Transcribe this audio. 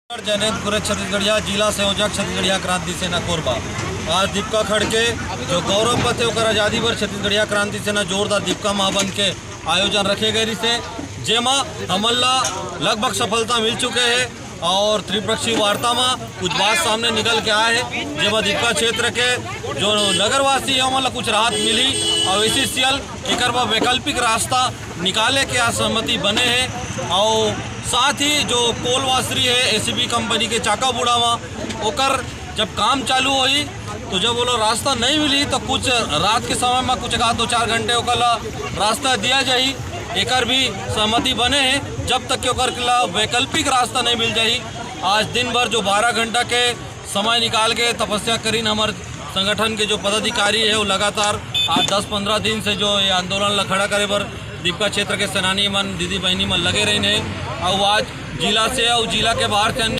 जैनेतपुर छत्तीसगढ़िया जिला संयोजक छत्तीसगढ़िया क्रांति सेना कोरबा आज दीपका खड़के जो गौरव पथ है आज़ादी पर छत्तीसगढ़िया क्रांति सेना जोरदार दीपका महाबंद के आयोजन रखे गए से जेमा हमन ला लगभग सफलता मिल चुके हैं और त्रिपक्षीय वार्ता में कुछ बात सामने निकल के आए हैं जेमा दीपका क्षेत्र के जो नगरवासी है उन कुछ राहत मिली और ACCL एक वैकल्पिक रास्ता निकाले के असहमति बने हैं और साथ ही जो कोलवासरी है ACB कंपनी के चाकाबूढ़ा में ओकर जब काम चालू हुई तो जब वो लोग रास्ता नहीं मिली तो कुछ रात के समय में कुछ 2-4 घंटे ओकर रास्ता दिया जाई एकर भी सहमति बने हैं जब तक कि ओकर वैकल्पिक रास्ता नहीं मिल जाई। आज दिन भर जो 12 घंटा के समय निकाल के तपस्या करीन हमारे संगठन के जो पदाधिकारी है वो लगातार आज 10-15 दिन से जो ये आंदोलन खड़ा करे पर दीपका क्षेत्र के सेनानी मन दीदी बहनी मन लगे रहे हैं और आज जिला से और जिला के बाहर से